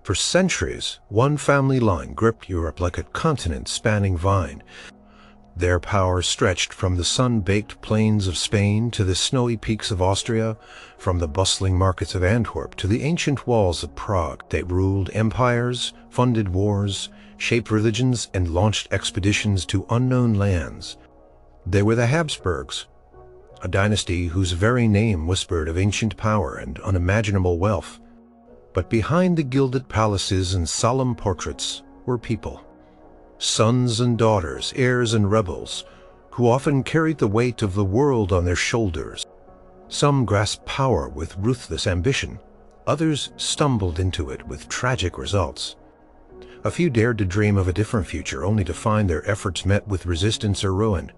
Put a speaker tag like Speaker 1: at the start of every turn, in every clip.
Speaker 1: For centuries, one family line gripped Europe like a continent-spanning vine. Their power stretched from the sun-baked plains of Spain to the snowy peaks of Austria, from the bustling markets of Antwerp to the ancient walls of Prague. They ruled empires, funded wars, shaped religions, and launched expeditions to unknown lands. They were the Habsburgs, a dynasty whose very name whispered of ancient power and unimaginable wealth. But behind the gilded palaces and solemn portraits were people. Sons and daughters, heirs and rebels, who often carried the weight of the world on their shoulders. Some grasped power with ruthless ambition, others stumbled into it with tragic results. A few dared to dream of a different future, only to find their efforts met with resistance or ruin.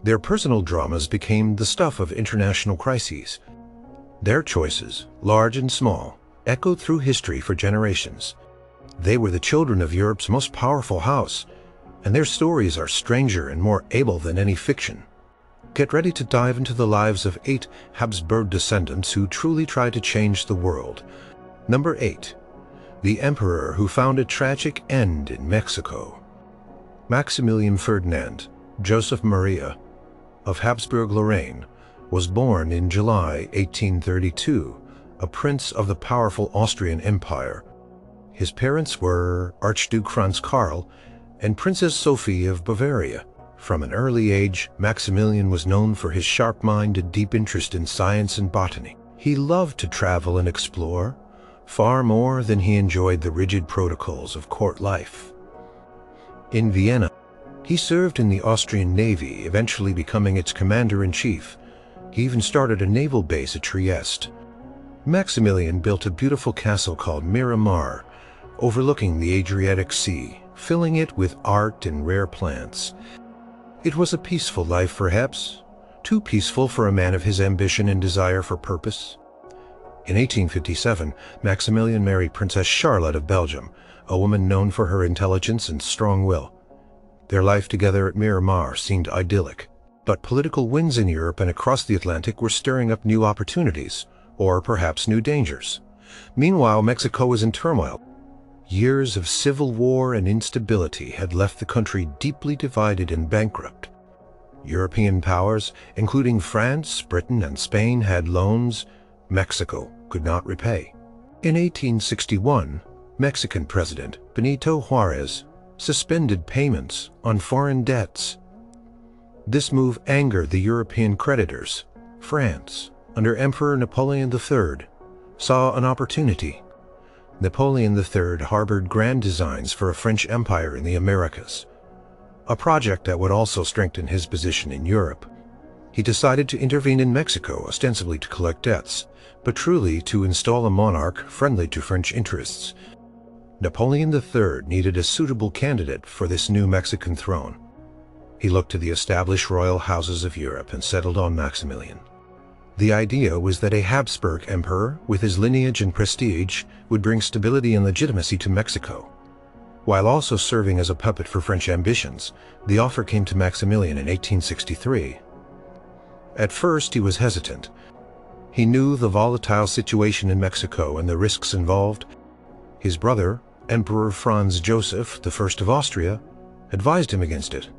Speaker 1: Their personal dramas became the stuff of international crises. Their choices, large and small, echoed through history for generations. They were the children of Europe's most powerful house, and their stories are stranger and more able than any fiction. Get ready to dive into the lives of 8 Habsburg descendants who truly tried to change the world. Number 8. The emperor who found a tragic end in Mexico. Maximilian Ferdinand, Joseph Maria, of Habsburg-Lorraine, was born in July 1832, a prince of the powerful Austrian Empire. His parents were Archduke Franz Karl and Princess Sophie of Bavaria. From an early age, Maximilian was known for his sharp mind and deep interest in science and botany. He loved to travel and explore, far more than he enjoyed the rigid protocols of court life. In Vienna, he served in the Austrian Navy, eventually becoming its commander-in-chief. He even started a naval base at Trieste. Maximilian built a beautiful castle called Miramar, overlooking the Adriatic Sea, filling it with art and rare plants. It was a peaceful life, perhaps, too peaceful for a man of his ambition and desire for purpose. In 1857, Maximilian married Princess Charlotte of Belgium, a woman known for her intelligence and strong will. Their life together at Miramar seemed idyllic, but political winds in Europe and across the Atlantic were stirring up new opportunities, or perhaps new dangers. Meanwhile, Mexico was in turmoil. Years of civil war and instability had left the country deeply divided and bankrupt. European powers, including France, Britain, and Spain, had loans Mexico could not repay. In 1861, Mexican President Benito Juarez suspended payments on foreign debts. This move angered the European creditors. France, under Emperor Napoleon III, saw an opportunity. Napoleon III harbored grand designs for a French empire in the Americas, a project that would also strengthen his position in Europe. He decided to intervene in Mexico, ostensibly to collect debts, but truly to install a monarch friendly to French interests. Napoleon III needed a suitable candidate for this new Mexican throne. He looked to the established royal houses of Europe and settled on Maximilian. The idea was that a Habsburg emperor, with his lineage and prestige, would bring stability and legitimacy to Mexico. While also serving as a puppet for French ambitions, the offer came to Maximilian in 1863. At first, he was hesitant. He knew the volatile situation in Mexico and the risks involved. His brother, Emperor Franz Joseph I of Austria, advised him against it.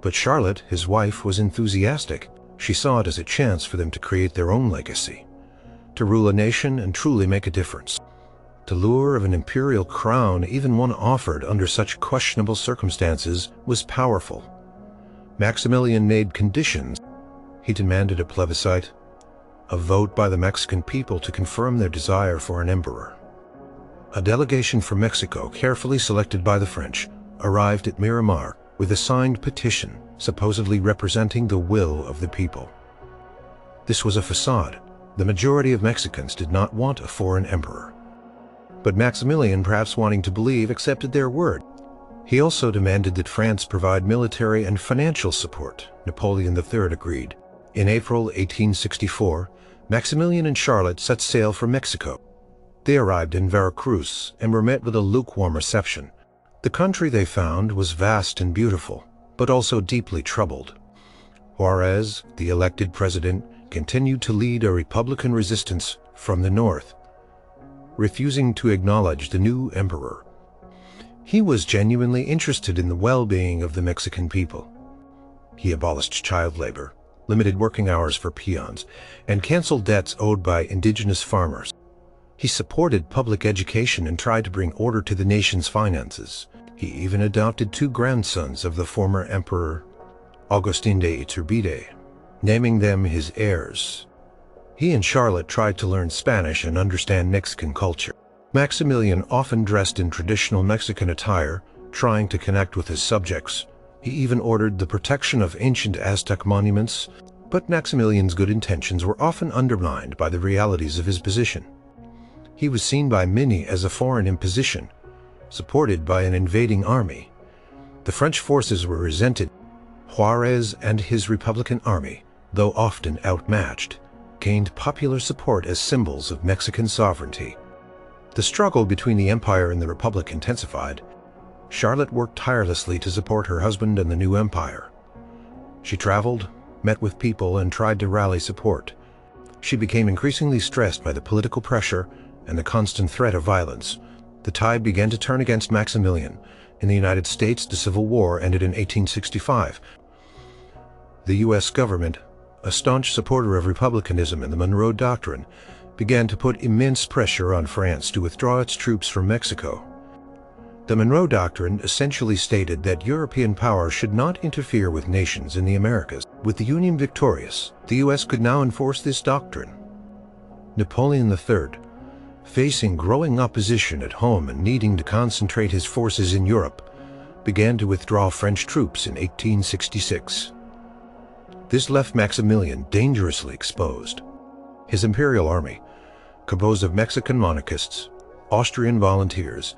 Speaker 1: But Charlotte, his wife, was enthusiastic. She saw it as a chance for them to create their own legacy, to rule a nation and truly make a difference. The lure of an imperial crown, even one offered under such questionable circumstances, was powerful. Maximilian made conditions. He demanded a plebiscite, a vote by the Mexican people to confirm their desire for an emperor. A delegation from Mexico, carefully selected by the French, arrived at Miramar with a signed petition supposedly representing the will of the people. This was a facade. The majority of Mexicans did not want a foreign emperor. But Maximilian, perhaps wanting to believe, accepted their word. He also demanded that France provide military and financial support. Napoleon III agreed. In April 1864, Maximilian and Charlotte set sail for Mexico. They arrived in Veracruz and were met with a lukewarm reception. The country they found was vast and beautiful, but also deeply troubled. Juarez, the elected president, continued to lead a Republican resistance from the north. refusing to acknowledge the new emperor. He was genuinely interested in the well-being of the Mexican people. He abolished child labor, limited working hours for peons, and canceled debts owed by indigenous farmers. He supported public education and tried to bring order to the nation's finances. He even adopted 2 grandsons of the former emperor, Agustin de Iturbide, naming them his heirs. He and Charlotte tried to learn Spanish and understand Mexican culture. Maximilian often dressed in traditional Mexican attire, trying to connect with his subjects. He even ordered the protection of ancient Aztec monuments, but Maximilian's good intentions were often undermined by the realities of his position. He was seen by many as a foreign imposition, supported by an invading army. The French forces were resented. Juarez and his Republican army, though often outmatched, gained popular support as symbols of Mexican sovereignty. The struggle between the Empire and the Republic intensified. Charlotte worked tirelessly to support her husband and the new empire. She traveled, met with people, and tried to rally support. She became increasingly stressed by the political pressure and the constant threat of violence. The tide began to turn against Maximilian. In the United States, the Civil War ended in 1865. The U.S. government, a staunch supporter of republicanism and the Monroe Doctrine, began to put immense pressure on France to withdraw its troops from Mexico. The Monroe Doctrine essentially stated that European powers should not interfere with nations in the Americas. With the Union victorious, the U.S. could now enforce this doctrine. Napoleon III, facing growing opposition at home and needing to concentrate his forces in Europe, began to withdraw French troops in 1866. This left Maximilian dangerously exposed. His imperial army, composed of Mexican monarchists, Austrian volunteers,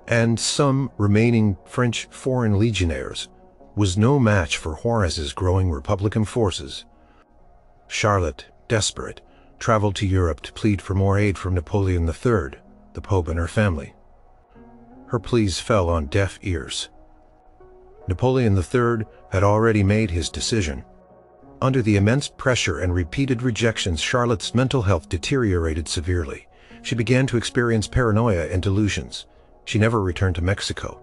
Speaker 1: and some remaining French foreign legionnaires, was no match for Juarez's growing Republican forces. Charlotte, desperate, traveled to Europe to plead for more aid from Napoleon III, the Pope, and her family. Her pleas fell on deaf ears. Napoleon III had already made his decision. Under the immense pressure and repeated rejections, Charlotte's mental health deteriorated severely. She began to experience paranoia and delusions. She never returned to Mexico.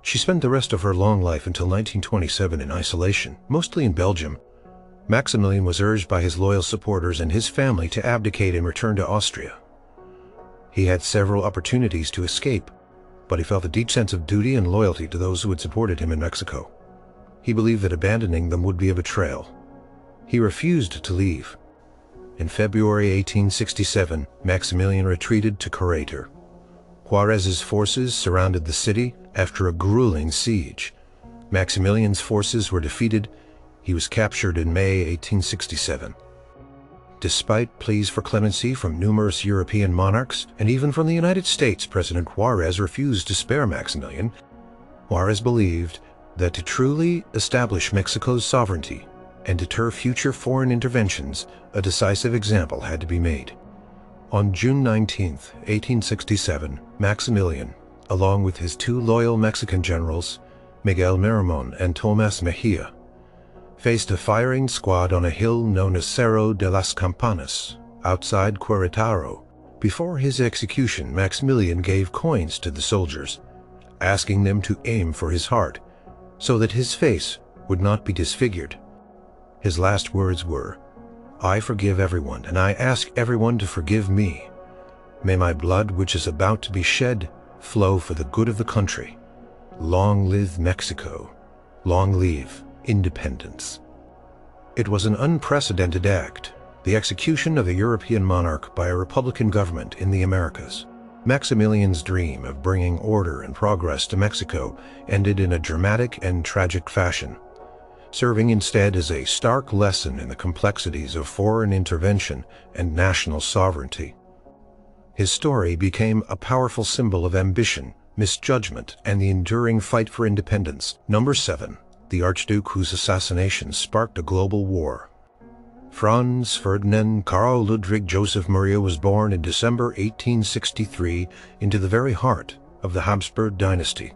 Speaker 1: She spent the rest of her long life until 1927 in isolation, mostly in Belgium. Maximilian was urged by his loyal supporters and his family to abdicate and return to Austria. He had several opportunities to escape, but he felt a deep sense of duty and loyalty to those who had supported him in Mexico. He believed that abandoning them would be a betrayal. He refused to leave. In February 1867, Maximilian retreated to Querétaro. Juarez's forces surrounded the city after a grueling siege. Maximilian's forces were defeated. He was captured in May 1867. Despite pleas for clemency from numerous European monarchs and even from the United States, President Juarez refused to spare Maximilian. Juarez believed that to truly establish Mexico's sovereignty and deter future foreign interventions, a decisive example had to be made. On June 19, 1867, Maximilian, along with his 2 loyal Mexican generals, Miguel Miramon and Tomás Mejía, faced a firing squad on a hill known as Cerro de las Campanas, outside Querétaro. Before his execution, Maximilian gave coins to the soldiers, asking them to aim for his heart, so that his face would not be disfigured. His last words were, "I forgive everyone, and I ask everyone to forgive me. May my blood, which is about to be shed, flow for the good of the country. Long live Mexico. Long live independence." It was an unprecedented act, the execution of a European monarch by a Republican government in the Americas. Maximilian's dream of bringing order and progress to Mexico ended in a dramatic and tragic fashion, serving instead as a stark lesson in the complexities of foreign intervention and national sovereignty. His story became a powerful symbol of ambition, misjudgment, and the enduring fight for independence. Number 7. The Archduke whose assassination sparked a global war. Franz Ferdinand Karl Ludwig Joseph Maria was born in December 1863 into the very heart of the Habsburg dynasty.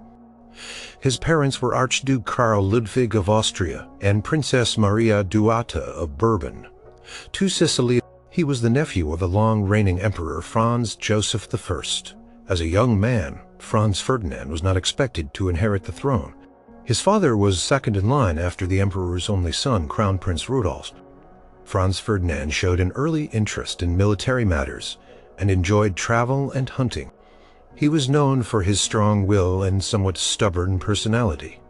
Speaker 1: His parents were Archduke Karl Ludwig of Austria and Princess Maria Duata of Bourbon. To Sicily, He was the nephew of the long-reigning Emperor Franz Joseph I. As a young man, Franz Ferdinand was not expected to inherit the throne. His father was second in line after the emperor's only son, Crown Prince Rudolf. Franz Ferdinand showed an early interest in military matters and enjoyed travel and hunting. He was known for his strong will and somewhat stubborn personality.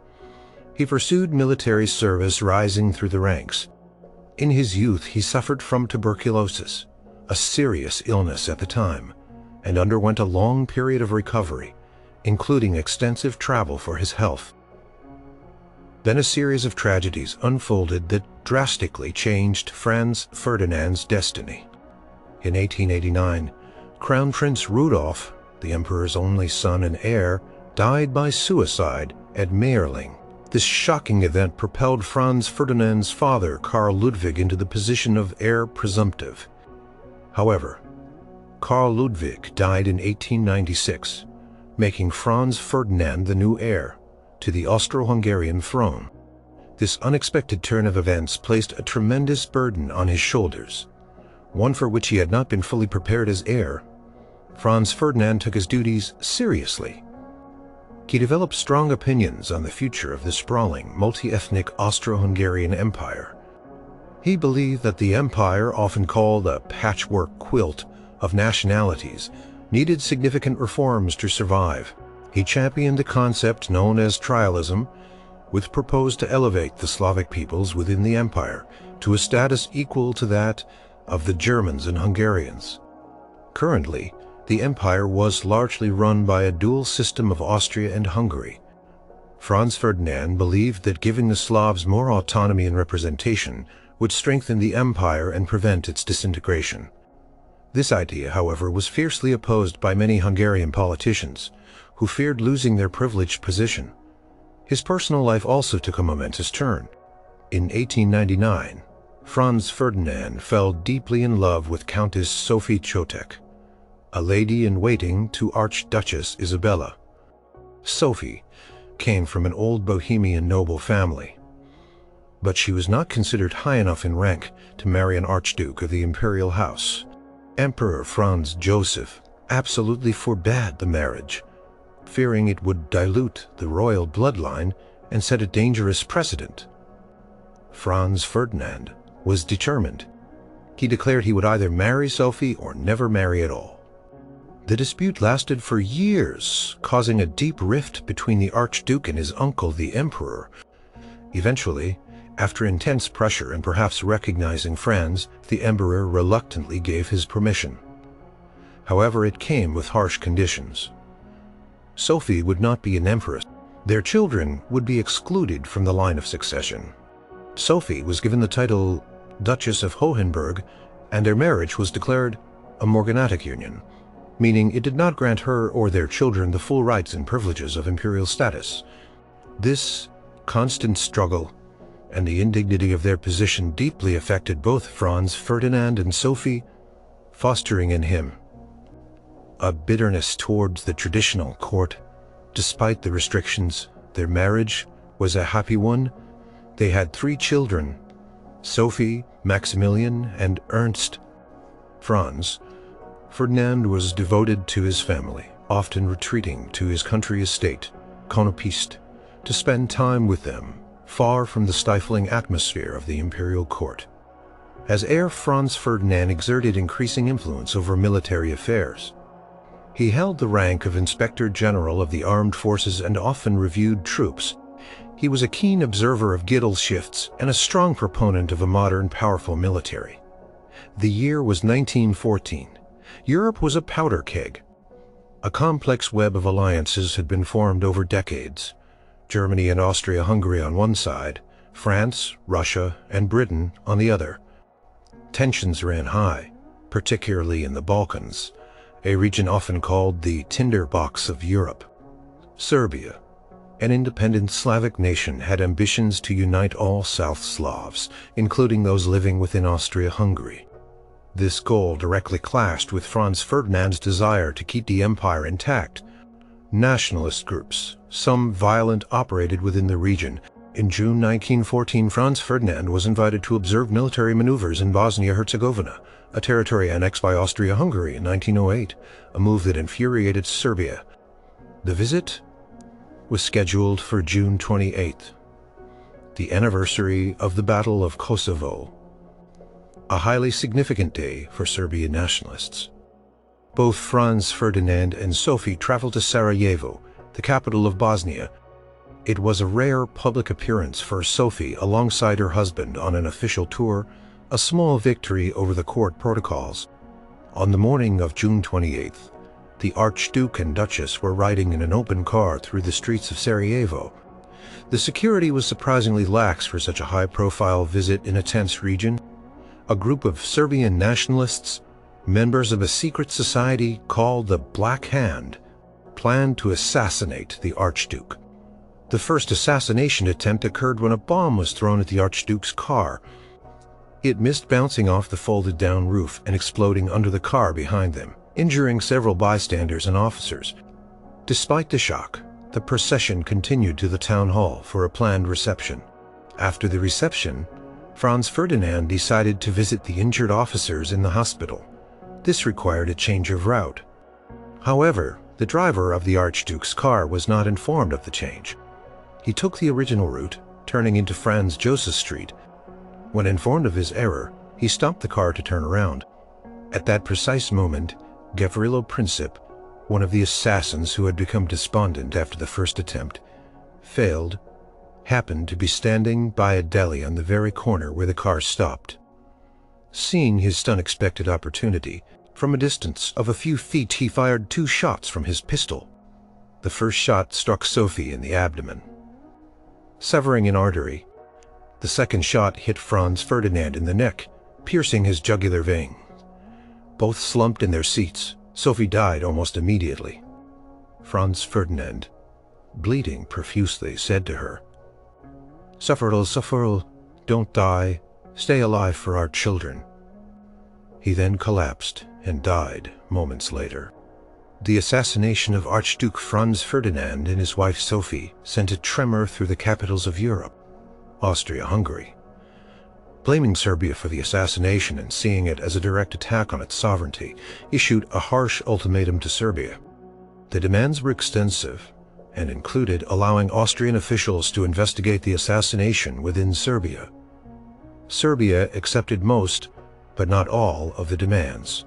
Speaker 1: He pursued military service, rising through the ranks. In his youth, he suffered from tuberculosis, a serious illness at the time, and underwent a long period of recovery, including extensive travel for his health. Then a series of tragedies unfolded that drastically changed Franz Ferdinand's destiny. In 1889, Crown Prince Rudolf, the emperor's only son and heir, died by suicide at Mayerling. This shocking event propelled Franz Ferdinand's father, Karl Ludwig, into the position of heir presumptive. However, Karl Ludwig died in 1896, making Franz Ferdinand the new heir to the Austro-Hungarian throne. This unexpected turn of events placed a tremendous burden on his shoulders, one for which he had not been fully prepared as heir. Franz Ferdinand took his duties seriously. He developed strong opinions on the future of the sprawling, multi-ethnic Austro-Hungarian Empire. He believed that the empire, often called a patchwork quilt of nationalities, needed significant reforms to survive. He championed a concept known as trialism, which proposed to elevate the Slavic peoples within the empire to a status equal to that of the Germans and Hungarians. Currently, the empire was largely run by a dual system of Austria and Hungary. Franz Ferdinand believed that giving the Slavs more autonomy and representation would strengthen the empire and prevent its disintegration. This idea, however, was fiercely opposed by many Hungarian politicians, who feared losing their privileged position. His personal life also took a momentous turn. In 1899, Franz Ferdinand fell deeply in love with Countess Sophie Chotek, a lady-in-waiting to Archduchess Isabella. Sophie came from an old Bohemian noble family, but she was not considered high enough in rank to marry an archduke of the imperial house. Emperor Franz Joseph absolutely forbade the marriage, fearing it would dilute the royal bloodline and set a dangerous precedent. Franz Ferdinand was determined. He declared he would either marry Sophie or never marry at all. The dispute lasted for years, causing a deep rift between the Archduke and his uncle, the Emperor. Eventually, after intense pressure and perhaps recognizing Franz, the Emperor reluctantly gave his permission. However, it came with harsh conditions. Sophie would not be an empress. Their children would be excluded from the line of succession. Sophie was given the title Duchess of Hohenberg, and their marriage was declared a morganatic union, meaning it did not grant her or their children the full rights and privileges of imperial status. This constant struggle and the indignity of their position deeply affected both Franz Ferdinand and Sophie, fostering in him a bitterness towards the traditional court. Despite the restrictions, their marriage was a happy one. They had 3 children, Sophie, Maximilian, and Ernst. Franz Ferdinand was devoted to his family, often retreating to his country estate, Konopiste, to spend time with them, far from the stifling atmosphere of the imperial court. As heir, Franz Ferdinand exerted increasing influence over military affairs. He held the rank of Inspector General of the Armed Forces and often reviewed troops. He was a keen observer of Gittle's shifts and a strong proponent of a modern, powerful military. The year was 1914. Europe was a powder keg. A complex web of alliances had been formed over decades. Germany and Austria-Hungary on one side, France, Russia, and Britain on the other. Tensions ran high, particularly in the Balkans, a region often called the tinderbox of Europe. Serbia, an independent Slavic nation, had ambitions to unite all South Slavs, including those living within Austria-Hungary. This goal directly clashed with Franz Ferdinand's desire to keep the empire intact. Nationalist groups, some violent, operated within the region. In June 1914, Franz Ferdinand was invited to observe military maneuvers in Bosnia-Herzegovina, a territory annexed by Austria-Hungary in 1908, a move that infuriated Serbia. The visit was scheduled for June 28th, the anniversary of the Battle of Kosovo, a highly significant day for Serbian nationalists. Both Franz Ferdinand and Sophie traveled to Sarajevo, the capital of Bosnia. It was a rare public appearance for Sophie alongside her husband on an official tour, a small victory over the court protocols. On the morning of June 28th, the Archduke and Duchess were riding in an open car through the streets of Sarajevo. The security was surprisingly lax for such a high-profile visit in a tense region. A group of Serbian nationalists, members of a secret society called the Black Hand, planned to assassinate the Archduke. The first assassination attempt occurred when a bomb was thrown at the Archduke's car. It missed bouncing off the folded-down roof and exploding under the car behind them, injuring several bystanders and officers. Despite the shock, the procession continued to the town hall for a planned reception. After the reception, Franz Ferdinand decided to visit the injured officers in the hospital. This required a change of route. However, the driver of the Archduke's car was not informed of the change. He took the original route, turning into Franz Joseph Street. When informed of his error, he stopped the car to turn around. At that precise moment, Gavrilo Princip, one of the assassins who had become despondent after the first attempt, failed, happened to be standing by a deli on the very corner where the car stopped. Seeing his unexpected opportunity, from a distance of a few feet he fired 2 shots from his pistol. The first shot struck Sophie in the abdomen, severing an artery. The second shot hit Franz Ferdinand in the neck, piercing his jugular vein. Both slumped in their seats. Sophie died almost immediately. Franz Ferdinand, bleeding profusely, said to her, "Sufferal, sufferal, don't die, stay alive for our children." He then collapsed and died moments later. The assassination of Archduke Franz Ferdinand and his wife Sophie sent a tremor through the capitals of Europe. Austria-Hungary, blaming Serbia for the assassination and seeing it as a direct attack on its sovereignty, issued a harsh ultimatum to Serbia. The demands were extensive and included allowing Austrian officials to investigate the assassination within Serbia. Serbia accepted most, but not all, of the demands.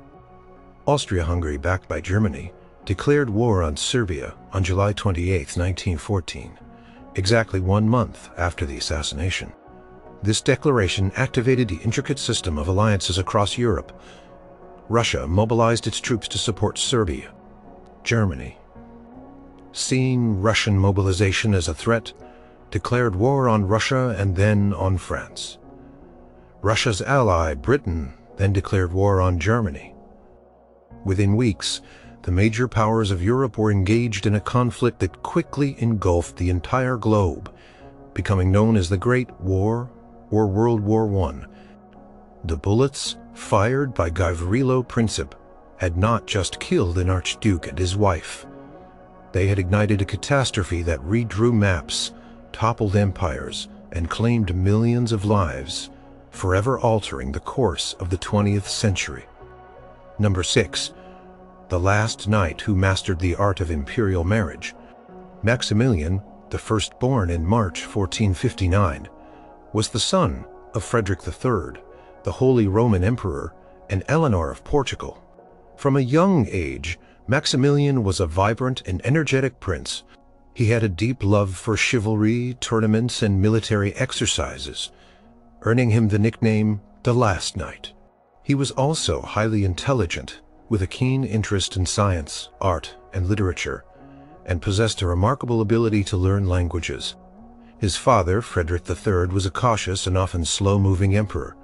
Speaker 1: Austria-Hungary, backed by Germany, declared war on Serbia on July 28, 1914, exactly 1 month after the assassination. This declaration activated the intricate system of alliances across Europe. Russia mobilized its troops to support Serbia. Germany, seeing Russian mobilization as a threat, declared war on Russia and then on France. Russia's ally, Britain, then declared war on Germany. Within weeks, the major powers of Europe were engaged in a conflict that quickly engulfed the entire globe, becoming known as the Great War or World War I. The bullets fired by Gavrilo Princip had not just killed an archduke and his wife. They had ignited a catastrophe that redrew maps, toppled empires, and claimed millions of lives, forever altering the course of the 20th century. Number 6. The last knight who mastered the art of imperial marriage. Maximilian, the firstborn in March 1459, was the son of Frederick III, the Holy Roman Emperor, and Eleanor of Portugal. From a young age, Maximilian was a vibrant and energetic prince. He had a deep love for chivalry, tournaments, and military exercises, earning him the nickname the Last Knight. He was also highly intelligent, with a keen interest in science, art, and literature, and possessed a remarkable ability to learn languages. His father, Frederick III, was a cautious and often slow-moving emperor,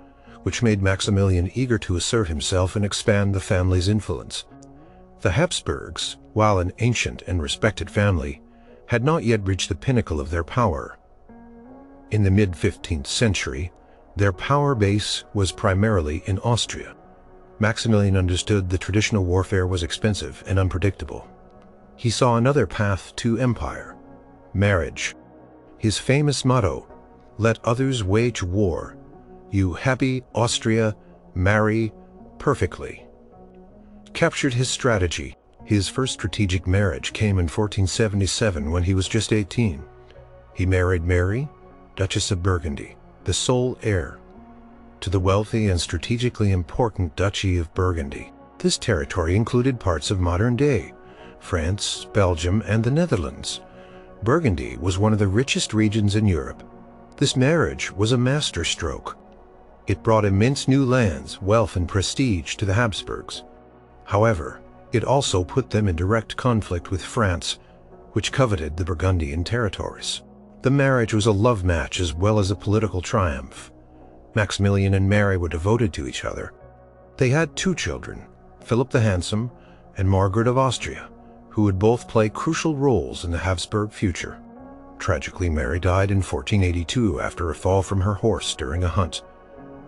Speaker 1: which made Maximilian eager to assert himself and expand the family's influence. The Habsburgs, while an ancient and respected family, had not yet reached the pinnacle of their power. In the mid-15th century, their power base was primarily in Austria. Maximilian understood the traditional warfare was expensive and unpredictable. He saw another path to empire: marriage. His famous motto, "Let others wage war, you happy Austria, marry, perfectly. Captured his strategy. His first strategic marriage came in 1477 when he was just 18. He married Mary, Duchess of Burgundy, the sole heir to the wealthy and strategically important Duchy of Burgundy. This territory included parts of modern-day France, Belgium, and the Netherlands. Burgundy was one of the richest regions in Europe. This marriage was a masterstroke. It brought immense new lands, wealth, and prestige to the Habsburgs. However, it also put them in direct conflict with France, which coveted the Burgundian territories. The marriage was a love match as well as a political triumph. Maximilian and Mary were devoted to each other. They had 2 children, Philip the Handsome and Margaret of Austria, who would both play crucial roles in the Habsburg future. Tragically, Mary died in 1482 after a fall from her horse during a hunt,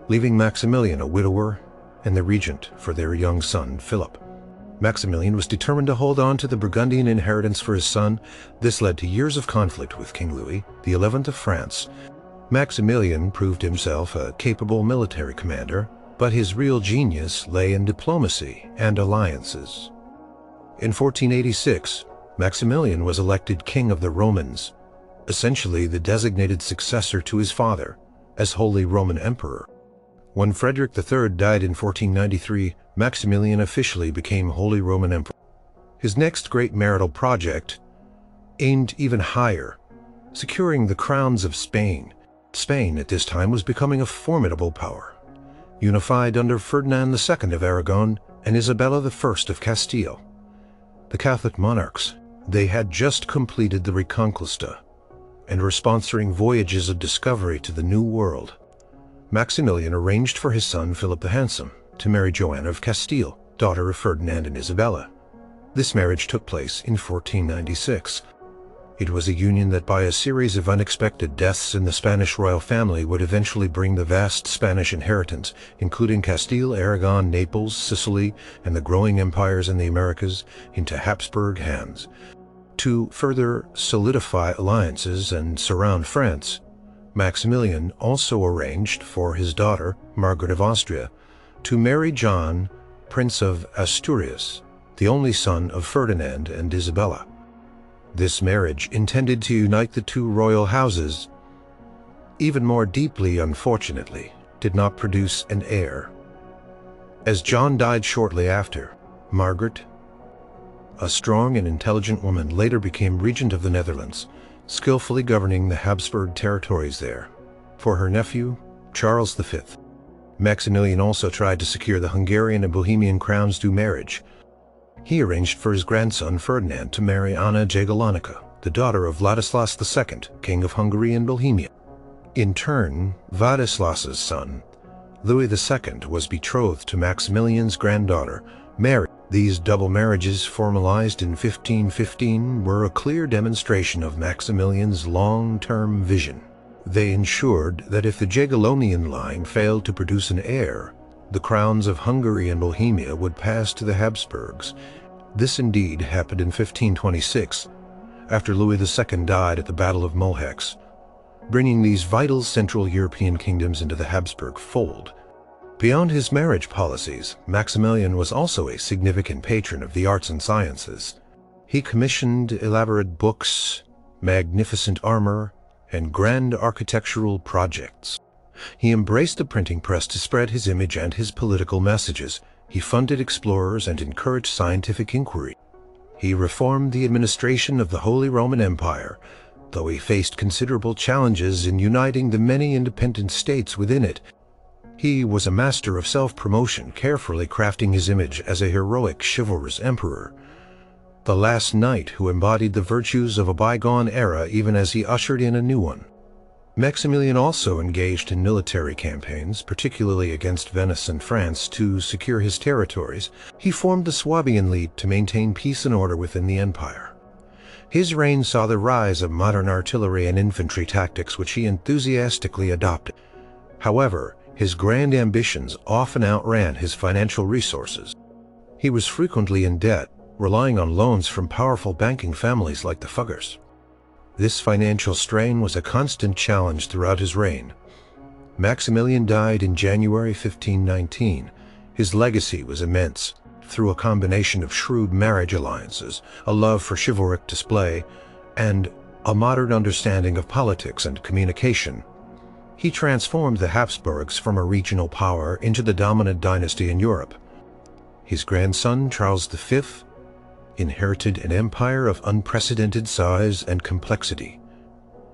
Speaker 1: leaving Maximilian a widower and the regent for their young son, Philip. Maximilian was determined to hold on to the Burgundian inheritance for his son. This led to years of conflict with King Louis XI of France. Maximilian proved himself a capable military commander, but his real genius lay in diplomacy and alliances. In 1486, Maximilian was elected King of the Romans, essentially the designated successor to his father as Holy Roman Emperor. When Frederick III died in 1493, Maximilian officially became Holy Roman Emperor. His next great marital project aimed even higher, securing the crowns of Spain. Spain at this time was becoming a formidable power, unified under Ferdinand II of Aragon and Isabella I of Castile. The Catholic monarchs, they had just completed the Reconquista and were sponsoring voyages of discovery to the New World. Maximilian arranged for his son Philip the Handsome to marry Joanna of Castile, daughter of Ferdinand and Isabella. This marriage took place in 1496. It was a union that, by a series of unexpected deaths in the Spanish royal family, would eventually bring the vast Spanish inheritance, including Castile, Aragon, Naples, Sicily, and the growing empires in the Americas, into Habsburg hands. To further solidify alliances and surround France, Maximilian also arranged for his daughter, Margaret of Austria, to marry John, Prince of Asturias, the only son of Ferdinand and Isabella. This marriage, intended to unite the 2 royal houses, even more deeply, unfortunately, did not produce an heir. As John died shortly after, Margaret, a strong and intelligent woman, later became regent of the Netherlands, skillfully governing the Habsburg territories there for her nephew, Charles V. Maximilian also tried to secure the Hungarian and Bohemian crowns through marriage. He arranged for his grandson Ferdinand to marry Anna Jagiellonica, the daughter of Władysław II, King of Hungary and Bohemia. In turn, Władysław's son, Louis II, was betrothed to Maximilian's granddaughter, Mary. These double marriages, formalized in 1515, were a clear demonstration of Maximilian's long-term vision. They ensured that if the Jagiellonian line failed to produce an heir, the crowns of Hungary and Bohemia would pass to the Habsburgs. This indeed happened in 1526, after Louis II died at the Battle of Mohacs, bringing these vital Central European kingdoms into the Habsburg fold. Beyond his marriage policies, Maximilian was also a significant patron of the arts and sciences. He commissioned elaborate books, magnificent armor, and grand architectural projects. He embraced the printing press to spread his image and his political messages. He funded explorers and encouraged scientific inquiry. He reformed the administration of the Holy Roman Empire, though he faced considerable challenges in uniting the many independent states within it. He was a master of self-promotion, carefully crafting his image as a heroic, chivalrous emperor, the last knight who embodied the virtues of a bygone era even as he ushered in a new one. Maximilian also engaged in military campaigns, particularly against Venice and France, to secure his territories. He formed the Swabian League to maintain peace and order within the empire. His reign saw the rise of modern artillery and infantry tactics, which he enthusiastically adopted. However, his grand ambitions often outran his financial resources. He was frequently in debt, relying on loans from powerful banking families like the Fuggers. This financial strain was a constant challenge throughout his reign. Maximilian died in January 1519, His legacy was immense. Through a combination of shrewd marriage alliances, a love for chivalric display, and a modern understanding of politics and communication, he transformed the Habsburgs from a regional power into the dominant dynasty in Europe. His grandson, Charles V, inherited an empire of unprecedented size and complexity,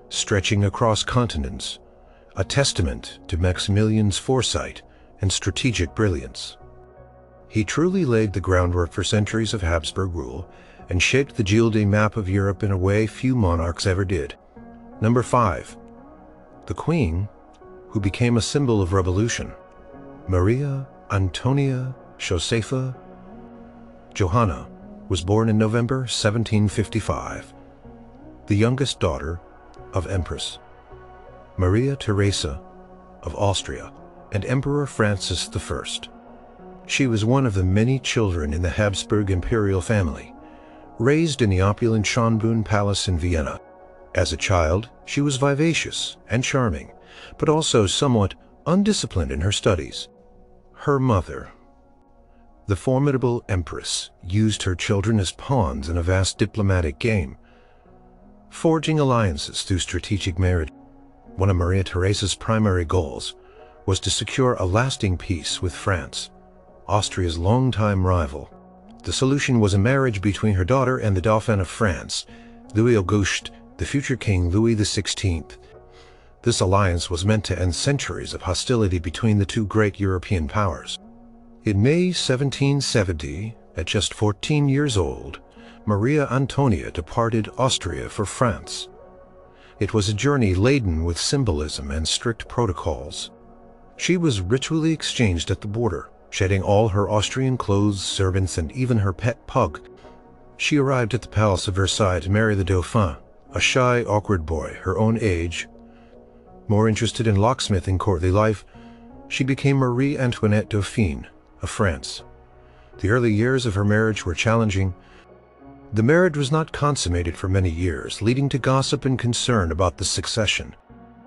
Speaker 1: stretching across continents, a testament to Maximilian's foresight and strategic brilliance. He truly laid the groundwork for centuries of Habsburg rule and shaped the Gilded map of Europe in a way few monarchs ever did. Number 5. The Queen, who became a symbol of revolution. Maria Antonia Josepha Johanna was born in November 1755, the youngest daughter of Empress Maria Theresa of Austria and Emperor Francis I. She was one of the many children in the Habsburg imperial family, raised in the opulent Schönbrunn Palace in Vienna. As a child, she was vivacious and charming, but also somewhat undisciplined in her studies. Her mother, the formidable Empress, used her children as pawns in a vast diplomatic game, forging alliances through strategic marriage. One of Maria Theresa's primary goals was to secure a lasting peace with France, Austria's longtime rival. The solution was a marriage between her daughter and the Dauphin of France, Louis Auguste, the future King Louis XVI. This alliance was meant to end centuries of hostility between the two great European powers. In May 1770, at just 14 years old, Maria Antonia departed Austria for France. It was a journey laden with symbolism and strict protocols. She was ritually exchanged at the border, shedding all her Austrian clothes, servants, and even her pet pug. She arrived at the Palace of Versailles to marry the Dauphin, a shy, awkward boy her own age. More interested in locksmithing courtly life, she became Marie Antoinette Dauphine of France. The early years of her marriage were challenging. The marriage was not consummated for many years, leading to gossip and concern about the succession.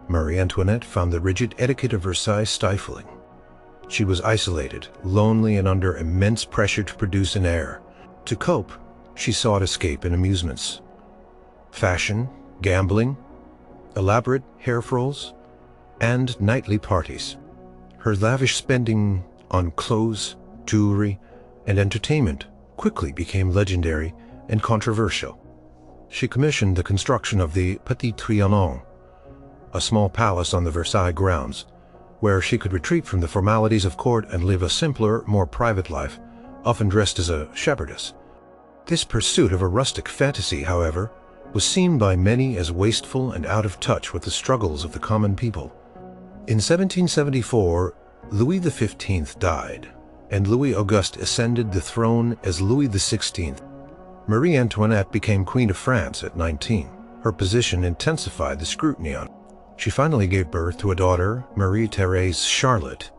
Speaker 1: Marie Antoinette found the rigid etiquette of Versailles stifling. She was isolated, lonely, and under immense pressure to produce an heir. To cope, she sought escape in amusements. Fashion, gambling, elaborate hair frills, and nightly parties. Her lavish spending on clothes, jewelry, and entertainment quickly became legendary and controversial. She commissioned the construction of the Petit Trianon, a small palace on the Versailles grounds, where she could retreat from the formalities of court and live a simpler, more private life, often dressed as a shepherdess. This pursuit of a rustic fantasy, however, was seen by many as wasteful and out of touch with the struggles of the common people. In 1774, Louis XV died, and Louis Auguste ascended the throne as Louis XVI. Marie Antoinette became Queen of France at 19. Her position intensified the scrutiny on her. She finally gave birth to a daughter, Marie-Thérèse Charlotte,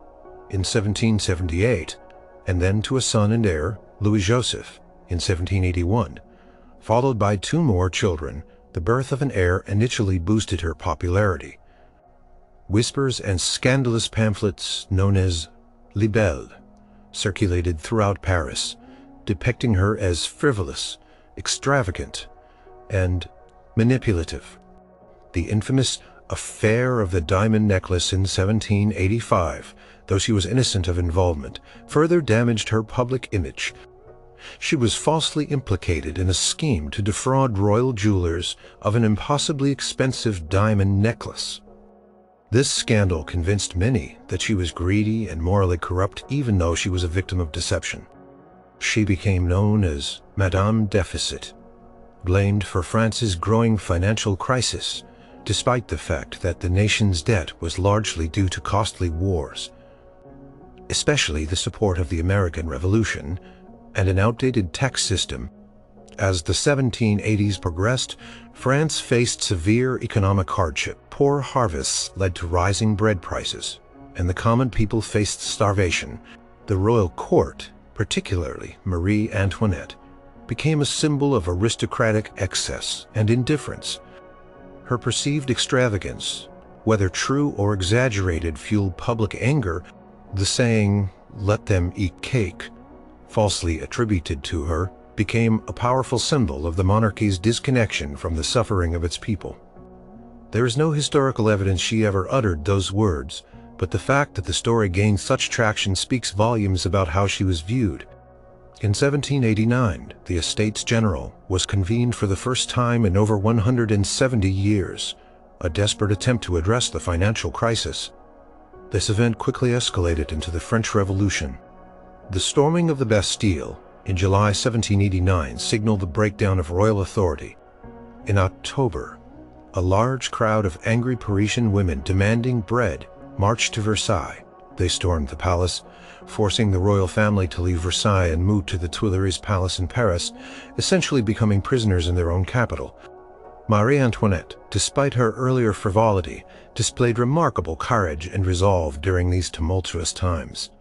Speaker 1: in 1778, and then to a son and heir, Louis-Joseph, in 1781. Followed by 2 more children, the birth of an heir initially boosted her popularity. Whispers and scandalous pamphlets known as libelles circulated throughout Paris, depicting her as frivolous, extravagant, and manipulative. The infamous affair of the diamond necklace in 1785, though she was innocent of involvement, further damaged her public image. She was falsely implicated in a scheme to defraud royal jewelers of an impossibly expensive diamond necklace. This scandal convinced many that she was greedy and morally corrupt, even though she was a victim of deception. She became known as Madame Deficit, blamed for France's growing financial crisis, despite the fact that the nation's debt was largely due to costly wars, especially the support of the American Revolution and an outdated tax system. As the 1780s progressed, France faced severe economic hardship. Poor harvests led to rising bread prices, and the common people faced starvation. The royal court, particularly Marie Antoinette, became a symbol of aristocratic excess and indifference. Her perceived extravagance, whether true or exaggerated, fueled public anger. The saying, "Let them eat cake," falsely attributed to her, became a powerful symbol of the monarchy's disconnection from the suffering of its people. There is no historical evidence she ever uttered those words, but the fact that the story gained such traction speaks volumes about how she was viewed. In 1789, the Estates General was convened for the first time in over 170 years, a desperate attempt to address the financial crisis. This event quickly escalated into the French Revolution. The storming of the Bastille in July 1789 signaled the breakdown of royal authority. In October, a large crowd of angry Parisian women demanding bread marched to Versailles. They stormed the palace, forcing the royal family to leave Versailles and move to the Tuileries Palace in Paris, essentially becoming prisoners in their own capital. Marie Antoinette, despite her earlier frivolity, displayed remarkable courage and resolve during these tumultuous times.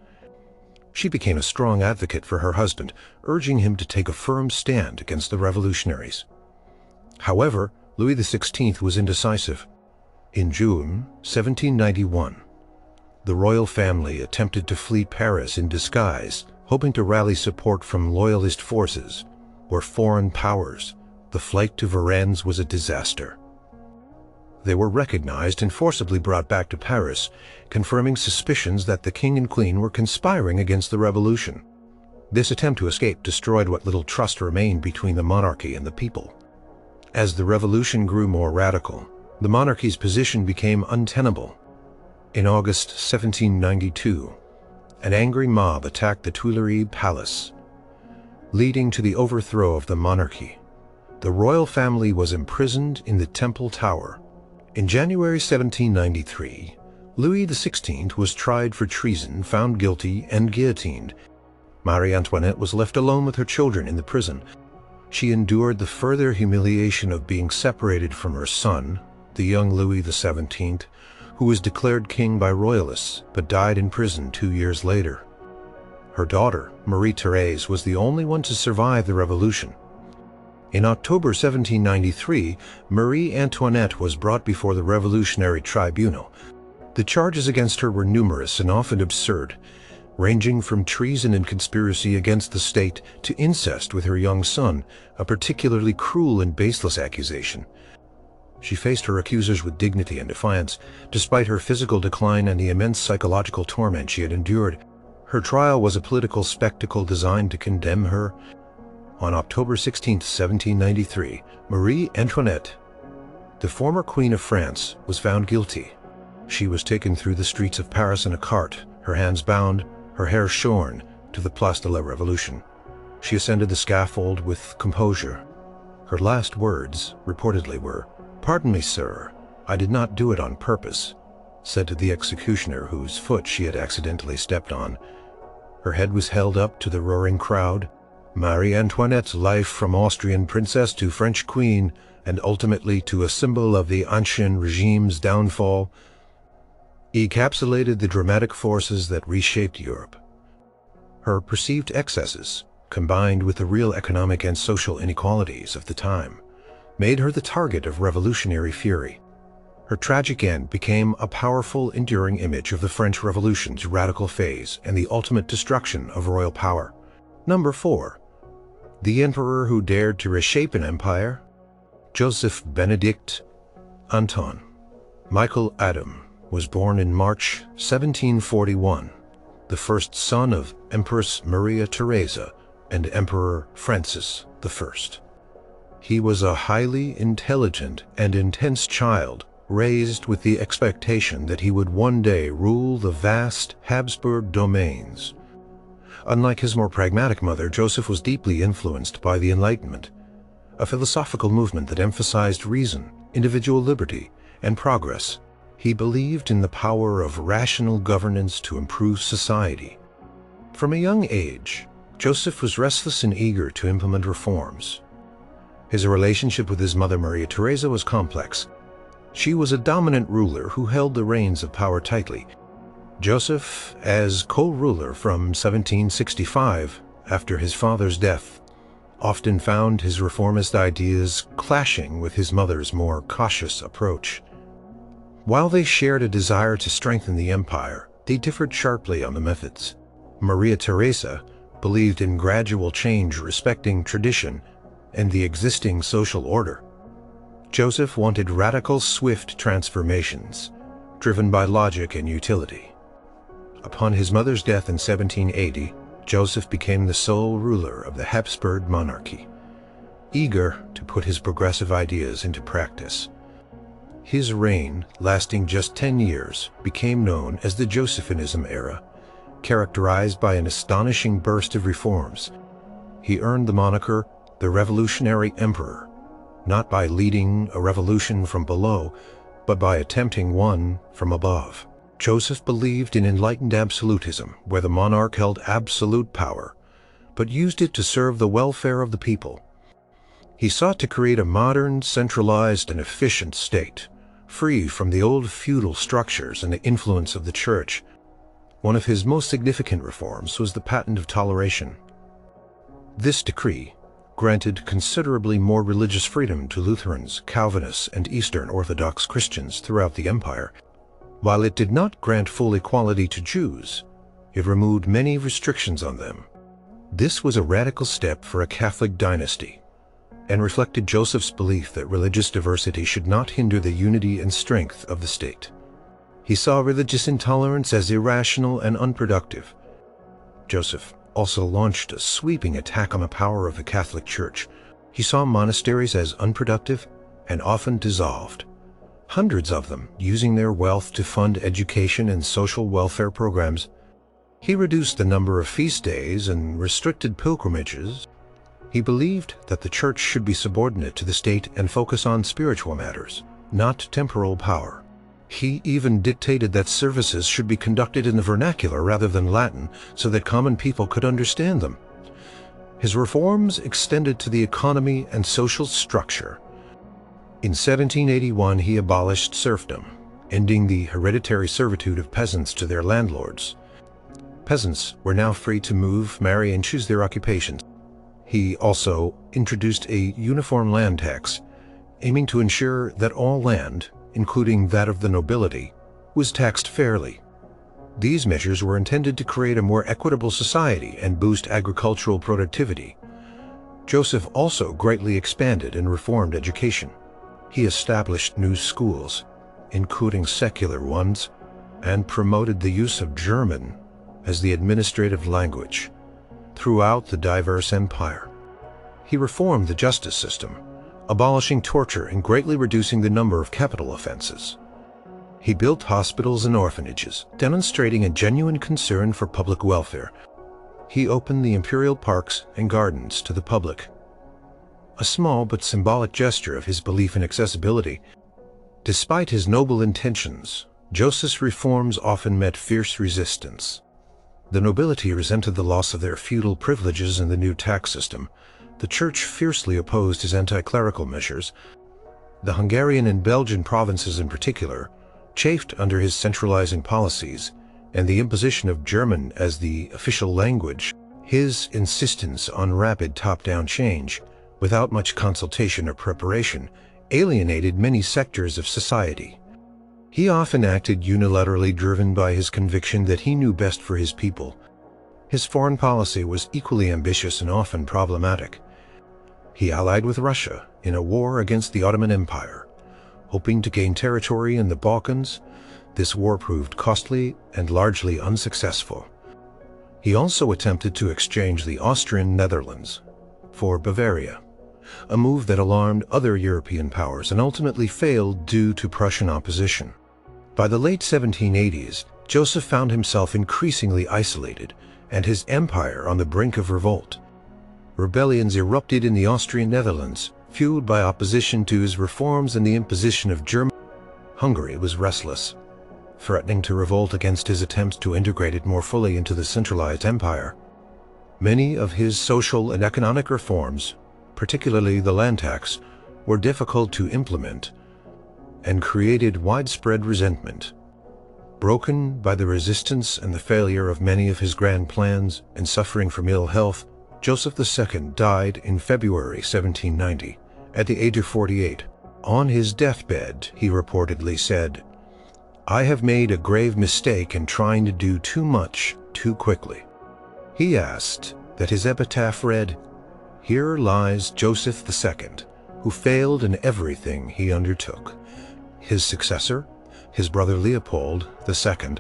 Speaker 1: She became a strong advocate for her husband, urging him to take a firm stand against the revolutionaries. However, Louis XVI was indecisive. In June 1791, the royal family attempted to flee Paris in disguise, hoping to rally support from loyalist forces or foreign powers. The flight to Varennes was a disaster. They were recognized and forcibly brought back to Paris, confirming suspicions that the king and queen were conspiring against the revolution. This attempt to escape destroyed what little trust remained between the monarchy and the people. As the revolution grew more radical, the monarchy's position became untenable. In August 1792, an angry mob attacked the Tuileries Palace, leading to the overthrow of the monarchy. The royal family was imprisoned in the Temple Tower. In January 1793, Louis XVI was tried for treason, found guilty, and guillotined. Marie Antoinette was left alone with her children in the prison. She endured the further humiliation of being separated from her son, the young Louis XVII, who was declared king by royalists but died in prison 2 years later. Her daughter, Marie-Thérèse, was the only one to survive the revolution. In October 1793, Marie Antoinette was brought before the Revolutionary Tribunal. The charges against her were numerous and often absurd, ranging from treason and conspiracy against the state to incest with her young son, a particularly cruel and baseless accusation. She faced her accusers with dignity and defiance, despite her physical decline and the immense psychological torment she had endured. Her trial was a political spectacle designed to condemn her. On October 16, 1793, Marie Antoinette, the former Queen of France, was found guilty. She was taken through the streets of Paris in a cart, her hands bound, her hair shorn, to the Place de la Révolution. She ascended the scaffold with composure. Her last words, reportedly, were, "Pardon me, sir, I did not do it on purpose," said to the executioner whose foot she had accidentally stepped on. Her head was held up to the roaring crowd. Marie Antoinette's life, from Austrian princess to French queen, and ultimately to a symbol of the Ancien regime's downfall, encapsulated the dramatic forces that reshaped Europe. Her perceived excesses, combined with the real economic and social inequalities of the time, made her the target of revolutionary fury. Her tragic end became a powerful, enduring image of the French Revolution's radical phase and the ultimate destruction of royal power. Number 4. The emperor who dared to reshape an empire. Joseph Benedict Anton Michael Adam was born in March 1741, the first son of Empress Maria Theresa and Emperor Francis I. He was a highly intelligent and intense child, raised with the expectation that he would one day rule the vast Habsburg domains. Unlike his more pragmatic mother, Joseph was deeply influenced by the Enlightenment, a philosophical movement that emphasized reason, individual liberty, and progress. He believed in the power of rational governance to improve society. From a young age, Joseph was restless and eager to implement reforms. His relationship with his mother, Maria Theresa, was complex. She was a dominant ruler who held the reins of power tightly. Joseph, as co-ruler from 1765, after his father's death, often found his reformist ideas clashing with his mother's more cautious approach. While they shared a desire to strengthen the empire, they differed sharply on the methods. Maria Theresa believed in gradual change respecting tradition and the existing social order. Joseph wanted radical, swift transformations, driven by logic and utility. Upon his mother's death in 1780, Joseph became the sole ruler of the Habsburg monarchy, eager to put his progressive ideas into practice. His reign, lasting just 10 years, became known as the Josephinism era, characterized by an astonishing burst of reforms. He earned the moniker the Revolutionary Emperor, not by leading a revolution from below, but by attempting one from above. Joseph believed in enlightened absolutism, where the monarch held absolute power, but used it to serve the welfare of the people. He sought to create a modern, centralized, and efficient state, free from the old feudal structures and the influence of the church. One of his most significant reforms was the Patent of Toleration. This decree granted considerably more religious freedom to Lutherans, Calvinists, and Eastern Orthodox Christians throughout the empire. While it did not grant full equality to Jews, it removed many restrictions on them. This was a radical step for a Catholic dynasty, and reflected Joseph's belief that religious diversity should not hinder the unity and strength of the state. He saw religious intolerance as irrational and unproductive. Joseph also launched a sweeping attack on the power of the Catholic Church. He saw monasteries as unproductive and often dissolved, hundreds of them using their wealth to fund education and social welfare programs. He reduced the number of feast days and restricted pilgrimages. He believed that the church should be subordinate to the state and focus on spiritual matters, not temporal power. He even dictated that services should be conducted in the vernacular rather than Latin, so that common people could understand them. His reforms extended to the economy and social structure. In 1781, he abolished serfdom, ending the hereditary servitude of peasants to their landlords. Peasants were now free to move, marry, and choose their occupations. He also introduced a uniform land tax, aiming to ensure that all land, including that of the nobility, was taxed fairly. These measures were intended to create a more equitable society and boost agricultural productivity. Joseph also greatly expanded and reformed education. He established new schools, including secular ones, and promoted the use of German as the administrative language throughout the diverse empire. He reformed the justice system, abolishing torture and greatly reducing the number of capital offenses. He built hospitals and orphanages, demonstrating a genuine concern for public welfare. He opened the imperial parks and gardens to the public, a small but symbolic gesture of his belief in accessibility. Despite his noble intentions, Joseph's reforms often met fierce resistance. The nobility resented the loss of their feudal privileges in the new tax system. The church fiercely opposed his anti-clerical measures. The Hungarian and Belgian provinces in particular chafed under his centralizing policies and the imposition of German as the official language. His insistence on rapid top-down change, without much consultation or preparation, alienated many sectors of society. He often acted unilaterally, driven by his conviction that he knew best for his people. His foreign policy was equally ambitious and often problematic. He allied with Russia in a war against the Ottoman Empire, hoping to gain territory in the Balkans. This war proved costly and largely unsuccessful. He also attempted to exchange the Austrian Netherlands for Bavaria, a move that alarmed other European powers and ultimately failed due to Prussian opposition. By the late 1780s, Joseph found himself increasingly isolated and his empire on the brink of revolt. Rebellions erupted in the Austrian Netherlands, fueled by opposition to his reforms and the imposition of German. Hungary was restless, threatening to revolt against his attempts to integrate it more fully into the centralized empire. Many of his social and economic reforms, particularly the land tax, were difficult to implement and created widespread resentment. Broken by the resistance and the failure of many of his grand plans and suffering from ill health, Joseph II died in February 1790 at the age of 48. On his deathbed, he reportedly said, "I have made a grave mistake in trying to do too much too quickly." He asked that his epitaph read, "Here lies Joseph II, who failed in everything he undertook." His successor, his brother Leopold II,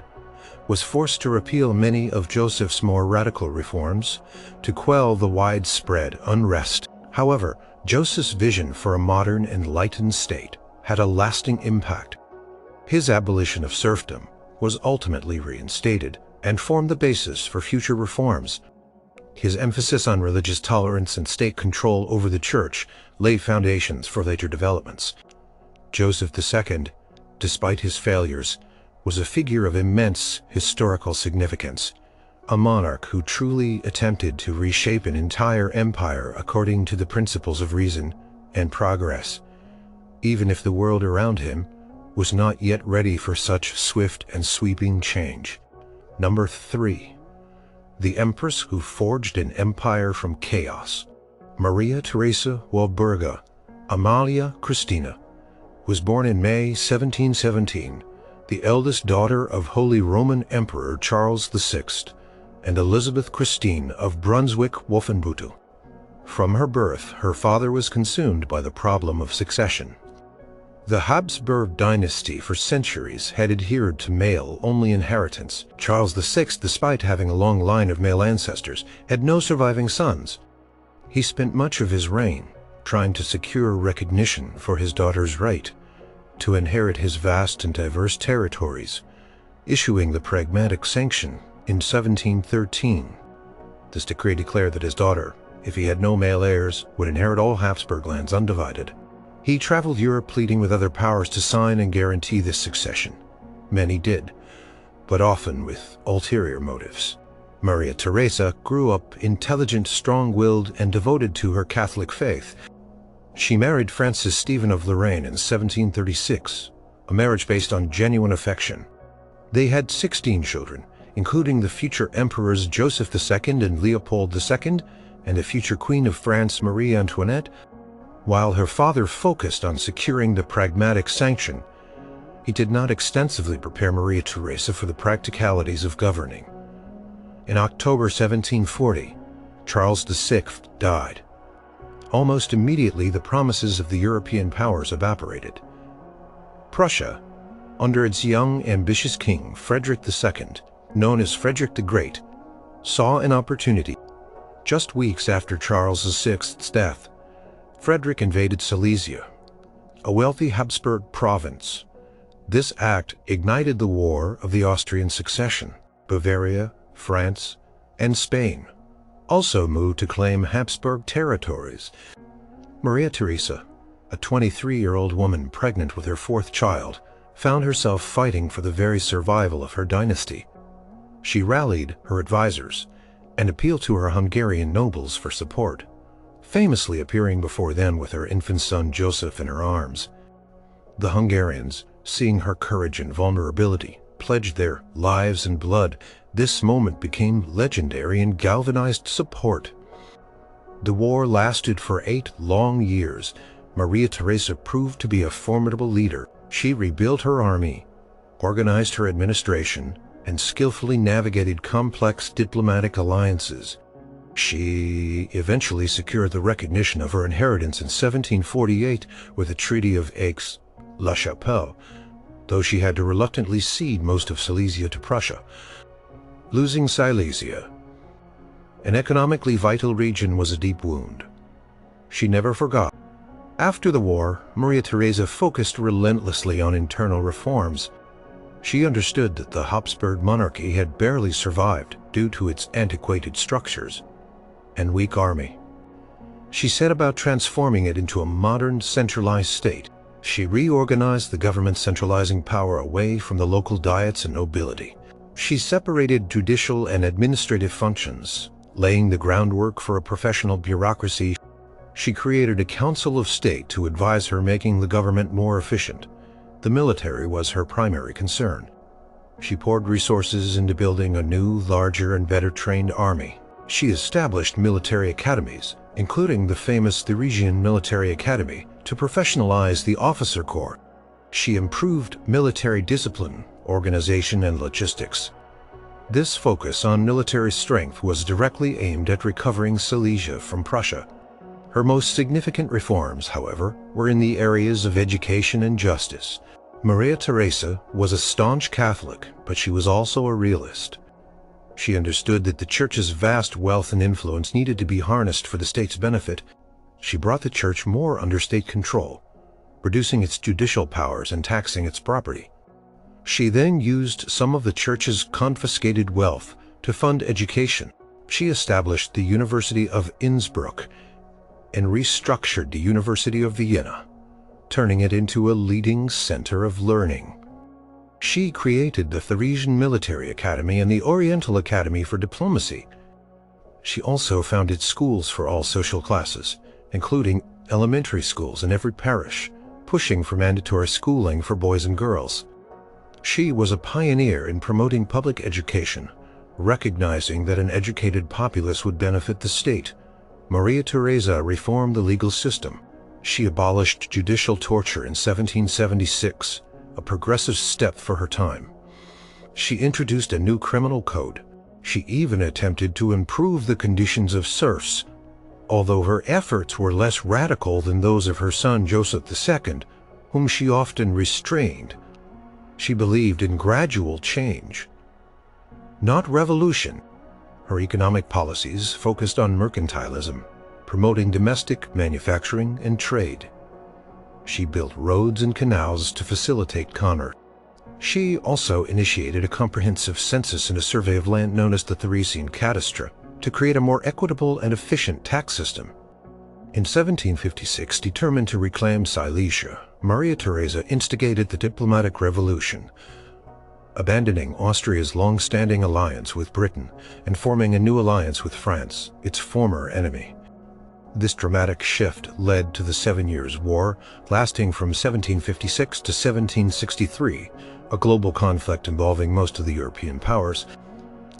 Speaker 1: was forced to repeal many of Joseph's more radical reforms to quell the widespread unrest. However, Joseph's vision for a modern, enlightened state had a lasting impact. His abolition of serfdom was ultimately reinstated and formed the basis for future reforms. His emphasis on religious tolerance and state control over the church laid foundations for later developments. Joseph II, despite his failures, was a figure of immense historical significance, a monarch who truly attempted to reshape an entire empire according to the principles of reason and progress, even if the world around him was not yet ready for such swift and sweeping change. Number 3. The Empress who forged an empire from chaos. Maria Theresa Walburga Amalia Christina was born in May 1717, the eldest daughter of Holy Roman Emperor Charles VI and Elizabeth Christine of Brunswick-Wolfenbüttel. From her birth, her father was consumed by the problem of succession. The Habsburg dynasty for centuries had adhered to male-only inheritance. Charles VI, despite having a long line of male ancestors, had no surviving sons. He spent much of his reign trying to secure recognition for his daughter's right to inherit his vast and diverse territories, issuing the Pragmatic Sanction in 1713. This decree declared that his daughter, if he had no male heirs, would inherit all Habsburg lands undivided. He traveled Europe pleading with other powers to sign and guarantee this succession. Many did, but often with ulterior motives. Maria Theresa grew up intelligent, strong-willed, and devoted to her Catholic faith. She married Francis Stephen of Lorraine in 1736, a marriage based on genuine affection. They had 16 children, including the future emperors Joseph II and Leopold II, and a future Queen of France, Marie Antoinette. While her father focused on securing the Pragmatic Sanction, he did not extensively prepare Maria Theresa for the practicalities of governing. In October 1740, Charles VI died. Almost immediately, the promises of the European powers evaporated. Prussia, under its young, ambitious king, Frederick II, known as Frederick the Great, saw an opportunity. Just weeks after Charles VI's death, Frederick invaded Silesia, a wealthy Habsburg province. This act ignited the War of the Austrian Succession. Bavaria, France, and Spain also moved to claim Habsburg territories. Maria Theresa, a 23-year-old woman pregnant with her fourth child, found herself fighting for the very survival of her dynasty. She rallied her advisors and appealed to her Hungarian nobles for support, famously appearing before them with her infant son Joseph in her arms. The Hungarians, seeing her courage and vulnerability, pledged their lives and blood. This moment became legendary and galvanized support. The war lasted for 8 long years. Maria Theresa proved to be a formidable leader. She rebuilt her army, organized her administration, and skillfully navigated complex diplomatic alliances. She eventually secured the recognition of her inheritance in 1748 with the Treaty of Aix-la-Chapelle, though she had to reluctantly cede most of Silesia to Prussia. Losing Silesia, an economically vital region, was a deep wound. She never forgot. After the war, Maria Theresa focused relentlessly on internal reforms. She understood that the Habsburg monarchy had barely survived due to its antiquated structures and weak army. She set about transforming it into a modern, centralized state. She reorganized the government, centralizing power away from the local diets and nobility. She separated judicial and administrative functions, laying the groundwork for a professional bureaucracy. She created a council of state to advise her, making the government more efficient. The military was her primary concern. She poured resources into building a new, larger, and better-trained army. She established military academies, including the famous Theresian Military Academy, to professionalize the officer corps. She improved military discipline, organization, and logistics. This focus on military strength was directly aimed at recovering Silesia from Prussia. Her most significant reforms, however, were in the areas of education and justice. Maria Theresa was a staunch Catholic, but she was also a realist. She understood that the Church's vast wealth and influence needed to be harnessed for the state's benefit. She brought the Church more under state control, reducing its judicial powers and taxing its property. She then used some of the Church's confiscated wealth to fund education. She established the University of Innsbruck and restructured the University of Vienna, turning it into a leading center of learning. She created the Theresian Military Academy and the Oriental Academy for Diplomacy. She also founded schools for all social classes, including elementary schools in every parish, pushing for mandatory schooling for boys and girls. She was a pioneer in promoting public education, recognizing that an educated populace would benefit the state. Maria Theresa reformed the legal system. She abolished judicial torture in 1776, a progressive step for her time. She introduced a new criminal code. She even attempted to improve the conditions of serfs, although her efforts were less radical than those of her son Joseph II, whom she often restrained. She believed in gradual change, not revolution. Her economic policies focused on mercantilism, promoting domestic manufacturing and trade. She built roads and canals to facilitate commerce. She also initiated a comprehensive census and a survey of land known as the Theresian Cadastre to create a more equitable and efficient tax system. In 1756, determined to reclaim Silesia, Maria Theresa instigated the diplomatic revolution, abandoning Austria's long-standing alliance with Britain and forming a new alliance with France, its former enemy. This dramatic shift led to the 7 Years' War, lasting from 1756 to 1763, a global conflict involving most of the European powers.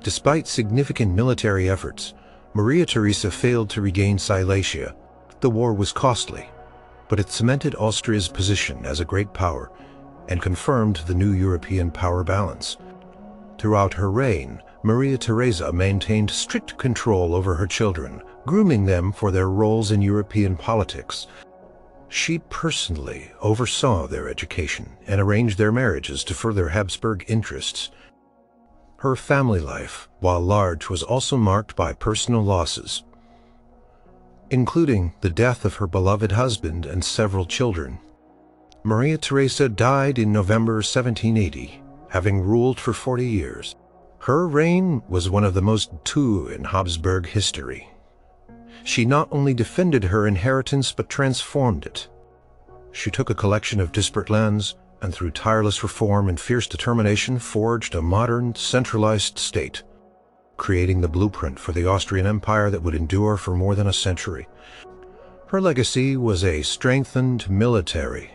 Speaker 1: Despite significant military efforts, Maria Theresa failed to regain Silesia. The war was costly, but it cemented Austria's position as a great power and confirmed the new European power balance. Throughout her reign, Maria Theresa maintained strict control over her children, grooming them for their roles in European politics. She personally oversaw their education and arranged their marriages to further Habsburg interests. Her family life, while large, was also marked by personal losses, including the death of her beloved husband and several children. Maria Theresa died in November 1780, having ruled for 40 years. Her reign was one of the most in Habsburg history. She not only defended her inheritance but transformed it. She took a collection of disparate lands and through tireless reform and fierce determination forged a modern, centralized state, creating the blueprint for the Austrian Empire that would endure for more than a century. Her legacy was a strengthened military,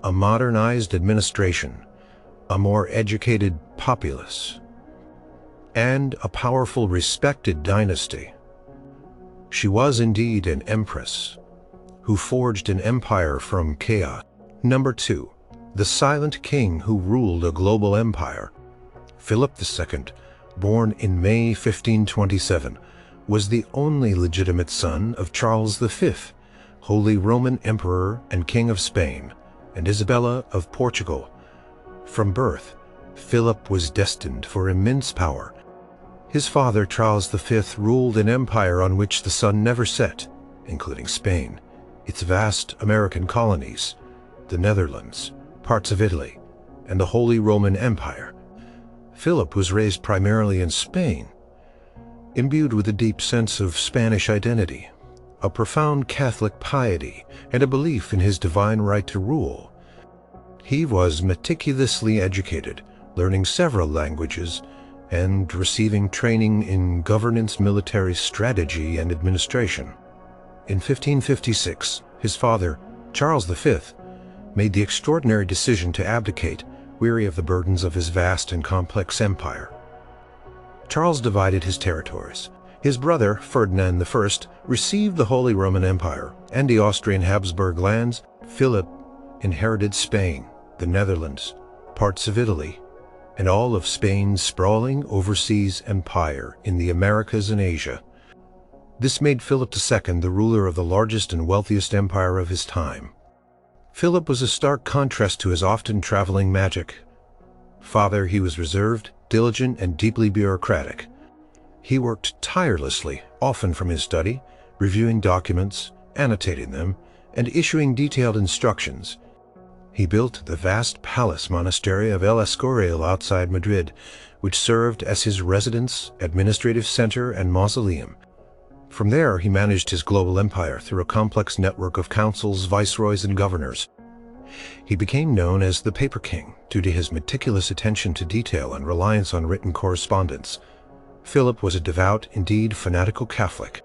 Speaker 1: a modernized administration, a more educated populace, and a powerful, respected dynasty. She was indeed an empress who forged an empire from chaos. Number 2. The silent king who ruled a global empire. Philip II, born in May 1527, was the only legitimate son of Charles V, Holy Roman Emperor and King of Spain, and Isabella of Portugal. From birth, Philip was destined for immense power. His father, Charles V, ruled an empire on which the sun never set, including Spain, its vast American colonies, the Netherlands, parts of Italy, and the Holy Roman Empire. Philip was raised primarily in Spain, imbued with a deep sense of Spanish identity, a profound Catholic piety, and a belief in his divine right to rule. He was meticulously educated, learning several languages, and receiving training in governance, military strategy, and administration. In 1556, his father, Charles V, made the extraordinary decision to abdicate, weary of the burdens of his vast and complex empire. Charles divided his territories. His brother, Ferdinand I, received the Holy Roman Empire and the Austrian Habsburg lands. Philip inherited Spain, the Netherlands, parts of Italy, and all of Spain's sprawling overseas empire in the Americas and Asia. This made Philip II the ruler of the largest and wealthiest empire of his time. Philip was a stark contrast to his often traveling magic. Father, he was reserved, diligent, and deeply bureaucratic. He worked tirelessly, often from his study, reviewing documents, annotating them, and issuing detailed instructions. He built the vast palace monastery of El Escorial outside Madrid, which served as his residence, administrative center, and mausoleum. From there, he managed his global empire through a complex network of councils, viceroys, and governors. He became known as the Paper King due to his meticulous attention to detail and reliance on written correspondence. Philip was a devout, indeed fanatical Catholic.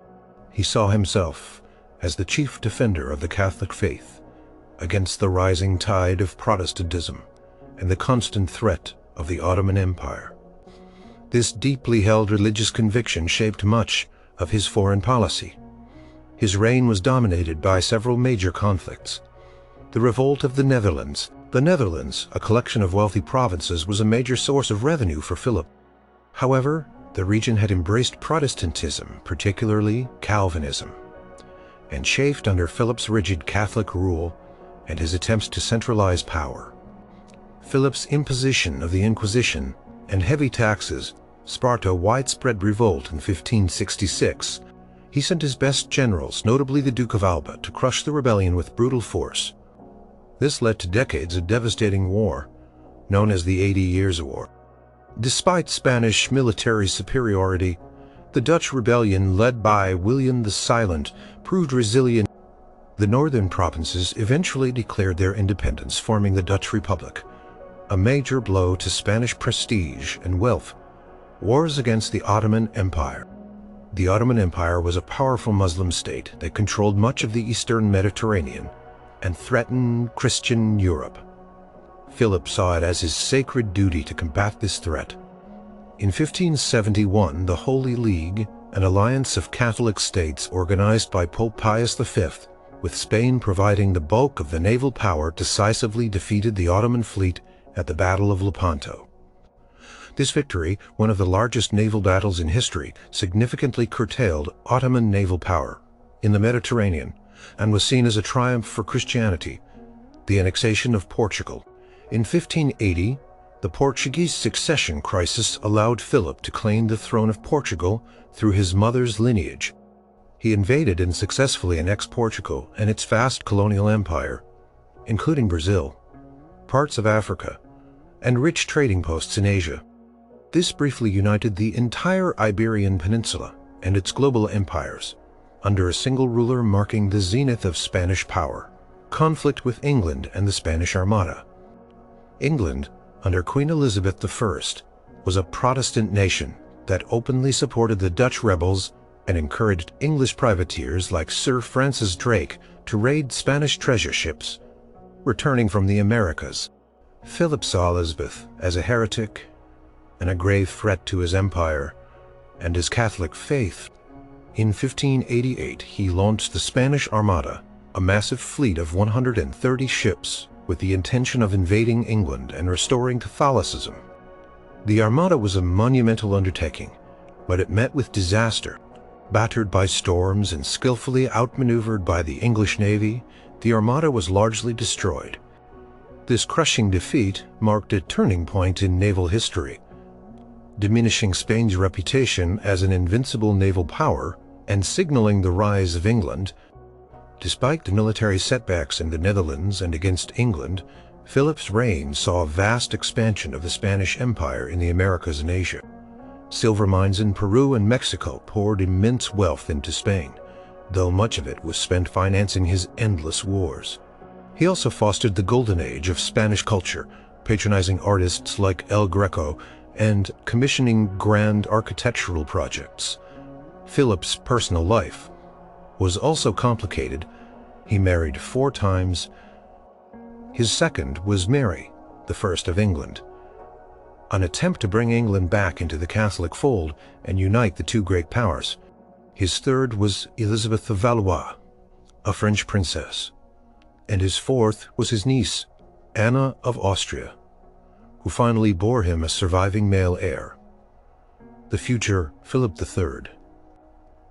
Speaker 1: He saw himself as the chief defender of the Catholic faith against the rising tide of Protestantism and the constant threat of the Ottoman Empire. This deeply held religious conviction shaped much of his foreign policy. His reign was dominated by several major conflicts. The revolt of the Netherlands. The Netherlands, a collection of wealthy provinces, was a major source of revenue for Philip. However, the region had embraced Protestantism, particularly Calvinism, and chafed under Philip's rigid Catholic rule and his attempts to centralize power. Philip's imposition of the Inquisition and heavy taxes sparked a widespread revolt in 1566. He sent his best generals, notably the Duke of Alba, to crush the rebellion with brutal force. This led to decades of devastating war, known as the 80 Years' War. Despite Spanish military superiority, the Dutch rebellion led by William the Silent proved resilient. The northern provinces eventually declared their independence, forming the Dutch Republic, a major blow to Spanish prestige and wealth. Wars against the Ottoman Empire. The Ottoman Empire was a powerful Muslim state that controlled much of the eastern Mediterranean and threatened Christian Europe. Philip saw it as his sacred duty to combat this threat. In 1571, the Holy League, an alliance of Catholic states organized by Pope Pius V, with Spain providing the bulk of the naval power, decisively defeated the Ottoman fleet at the Battle of Lepanto. This victory, one of the largest naval battles in history, significantly curtailed Ottoman naval power in the Mediterranean and was seen as a triumph for Christianity. The annexation of Portugal. In 1580, the Portuguese succession crisis allowed Philip to claim the throne of Portugal through his mother's lineage. He invaded and successfully annexed Portugal and its vast colonial empire, including Brazil, parts of Africa, and rich trading posts in Asia. This briefly united the entire Iberian Peninsula and its global empires under a single ruler, marking the zenith of Spanish power. Conflict with England and the Spanish Armada. England, under Queen Elizabeth I, was a Protestant nation that openly supported the Dutch rebels and encouraged English privateers like Sir Francis Drake to raid Spanish treasure ships returning from the Americas. Philip saw Elizabeth as a heretic and a grave threat to his empire and his Catholic faith. In 1588, he launched the Spanish Armada, a massive fleet of 130 ships, with the intention of invading England and restoring Catholicism. The Armada was a monumental undertaking, but it met with disaster. Battered by storms and skillfully outmaneuvered by the English Navy, the Armada was largely destroyed. This crushing defeat marked a turning point in naval history, diminishing Spain's reputation as an invincible naval power and signaling the rise of England. Despite the military setbacks in the Netherlands and against England, Philip's reign saw a vast expansion of the Spanish Empire in the Americas and Asia. Silver mines in Peru and Mexico poured immense wealth into Spain, though much of it was spent financing his endless wars. He also fostered the golden age of Spanish culture, patronizing artists like El Greco and commissioning grand architectural projects. Philip's personal life was also complicated. He married 4 times. His second was Mary, the First of England, an attempt to bring England back into the Catholic fold and unite the two great powers. His third was Elizabeth of Valois, a French princess, and his fourth was his niece, Anna of Austria, who finally bore him a surviving male heir. The future Philip III.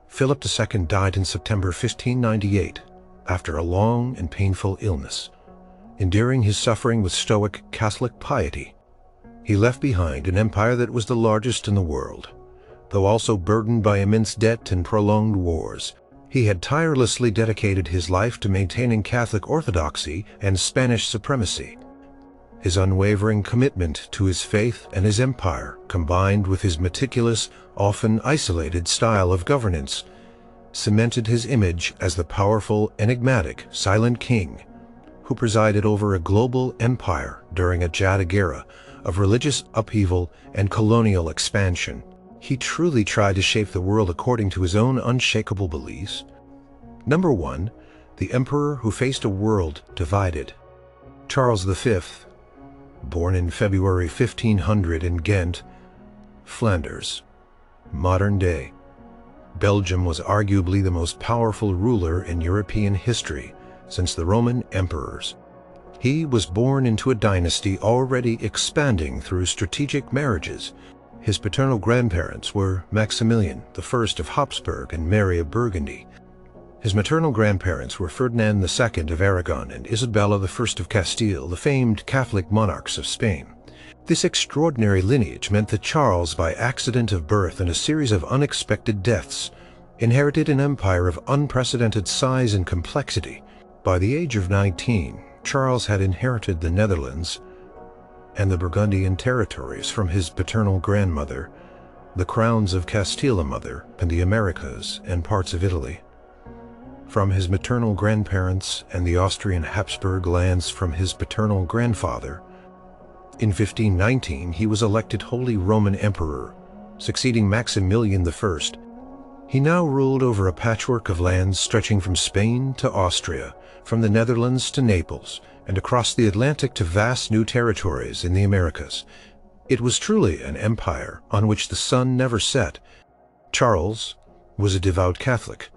Speaker 1: Philip II died in September 1598 after a long and painful illness. Enduring his suffering with stoic Catholic piety, he left behind an empire that was the largest in the world. Though also burdened by immense debt and prolonged wars, he had tirelessly dedicated his life to maintaining Catholic orthodoxy and Spanish supremacy. His unwavering commitment to his faith and his empire, combined with his meticulous, often isolated style of governance, cemented his image as the powerful, enigmatic, silent king who presided over a global empire during a chaotic era of religious upheaval and colonial expansion. He truly tried to shape the world according to his own unshakable beliefs. Number 1. The emperor who faced a world divided. Charles V, born in February 1500 in Ghent, Flanders, modern day. Belgium was arguably the most powerful ruler in European history since the Roman emperors. He was born into a dynasty already expanding through strategic marriages. His paternal grandparents were Maximilian I of Habsburg and Mary of Burgundy. His maternal grandparents were Ferdinand II of Aragon and Isabella I of Castile, the famed Catholic monarchs of Spain. This extraordinary lineage meant that Charles, by accident of birth and a series of unexpected deaths, inherited an empire of unprecedented size and complexity. By the age of 19, Charles had inherited the Netherlands and the Burgundian territories from his paternal grandmother, the crowns of Castile mother, and the Americas and parts of Italy from his maternal grandparents, and the Austrian Habsburg lands from his paternal grandfather. In 1519, he was elected Holy Roman Emperor, succeeding Maximilian I. He now ruled over a patchwork of lands stretching from Spain to Austria, from the Netherlands to Naples, and across the Atlantic to vast new territories in the Americas. It was truly an empire on which the sun never set. Charles was a devout Catholic,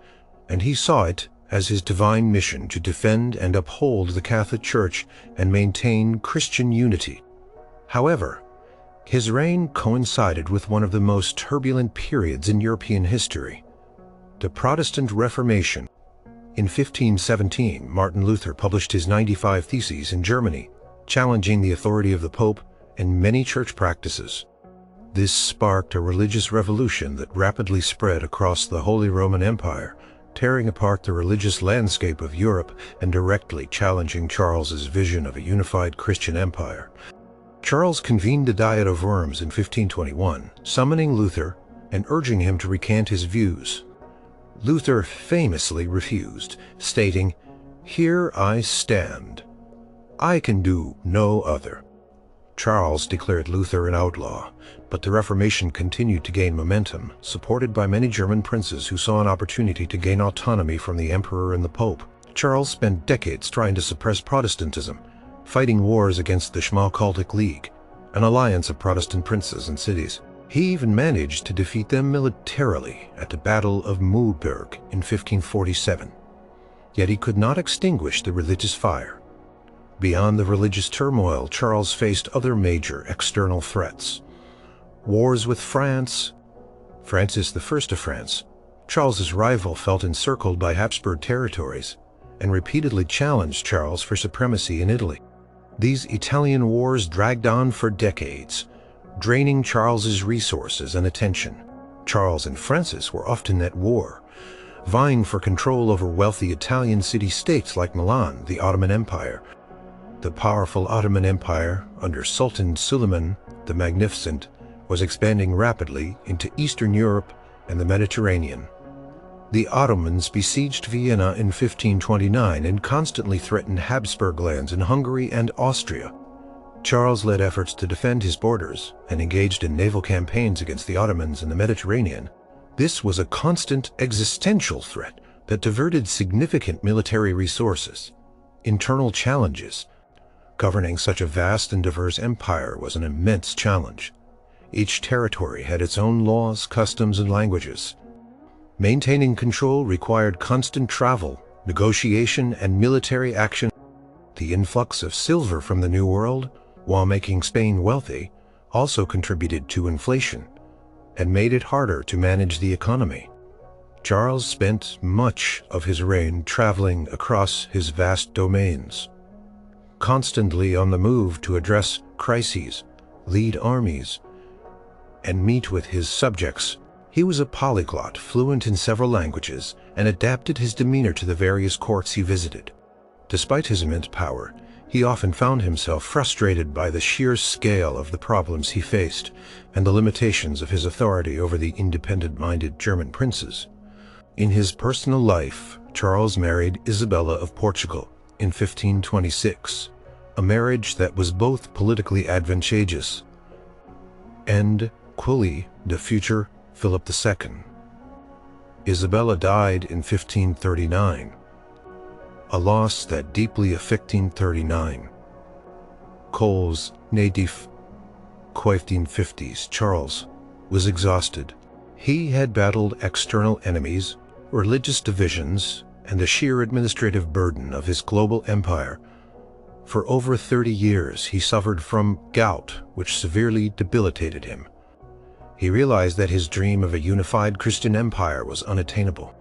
Speaker 1: and he saw it as his divine mission to defend and uphold the Catholic Church and maintain Christian unity. However, his reign coincided with one of the most turbulent periods in European history, the Protestant Reformation. In 1517, Martin Luther published his 95 Theses in Germany, challenging the authority of the Pope and many church practices. This sparked a religious revolution that rapidly spread across the Holy Roman Empire, tearing apart the religious landscape of Europe and directly challenging Charles's vision of a unified Christian empire. Charles convened a Diet of Worms in 1521, summoning Luther and urging him to recant his views. Luther famously refused, stating, "Here I stand. I can do no other." Charles declared Luther an outlaw, but the Reformation continued to gain momentum, supported by many German princes who saw an opportunity to gain autonomy from the emperor and the pope. Charles spent decades trying to suppress Protestantism, fighting wars against the Schmalkaldic League, an alliance of Protestant princes and cities. He even managed to defeat them militarily at the Battle of Muhlberg in 1547. Yet he could not extinguish the religious fire. Beyond the religious turmoil, Charles faced other major external threats. Wars with France. Francis I of France, Charles's rival, felt encircled by Habsburg territories and repeatedly challenged Charles for supremacy in Italy. These Italian wars dragged on for decades, draining Charles's resources and attention. Charles and Francis were often at war, vying for control over wealthy Italian city-states like Milan, the Ottoman Empire. The powerful Ottoman Empire, under Sultan Suleiman the Magnificent, was expanding rapidly into Eastern Europe and the Mediterranean. The Ottomans besieged Vienna in 1529 and constantly threatened Habsburg lands in Hungary and Austria. Charles led efforts to defend his borders and engaged in naval campaigns against the Ottomans in the Mediterranean. This was a constant existential threat that diverted significant military resources. Internal challenges. Governing such a vast and diverse empire was an immense challenge. Each territory had its own laws, customs, and languages. Maintaining control required constant travel, negotiation, and military action. The influx of silver from the New World while making Spain wealthy, also contributed to inflation and made it harder to manage the economy. Charles spent much of his reign traveling across his vast domains, constantly on the move to address crises, lead armies, and meet with his subjects. He was a polyglot, fluent in several languages, and adapted his demeanor to the various courts he visited. Despite his immense power, he often found himself frustrated by the sheer scale of the problems he faced and the limitations of his authority over the independent-minded German princes. In his personal life, Charles married Isabella of Portugal in 1526, a marriage that was both politically advantageous and quasi the future Philip II. Isabella died in 1539, a loss that deeply affecting 39. Coles, native, 1550s. Charles was exhausted. He had battled external enemies, religious divisions, and the sheer administrative burden of his global empire. For over 30 years, he suffered from gout, which severely debilitated him. He realized that his dream of a unified Christian empire was unattainable.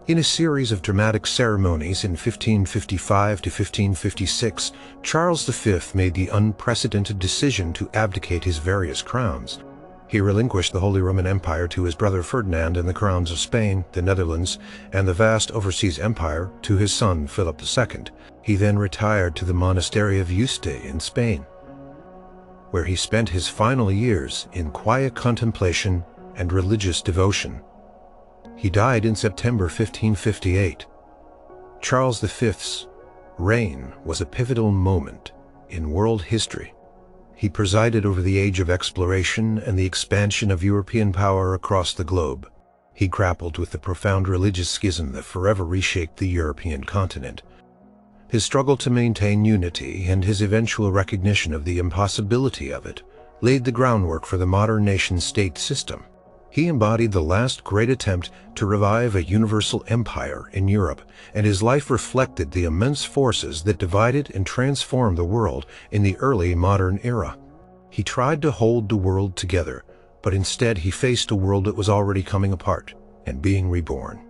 Speaker 1: In a series of dramatic ceremonies in 1555 to 1556, Charles V made the unprecedented decision to abdicate his various crowns. He relinquished the Holy Roman Empire to his brother Ferdinand and the crowns of Spain, the Netherlands, and the vast overseas empire to his son Philip II. He then retired to the monastery of Yuste in Spain, where he spent his final years in quiet contemplation and religious devotion. He died in September 1558. Charles V's reign was a pivotal moment in world history. He presided over the age of exploration and the expansion of European power across the globe. He grappled with the profound religious schism that forever reshaped the European continent. His struggle to maintain unity and his eventual recognition of the impossibility of it laid the groundwork for the modern nation-state system. He embodied the last great attempt to revive a universal empire in Europe, and his life reflected the immense forces that divided and transformed the world in the early modern era. He tried to hold the world together, but instead he faced a world that was already coming apart and being reborn.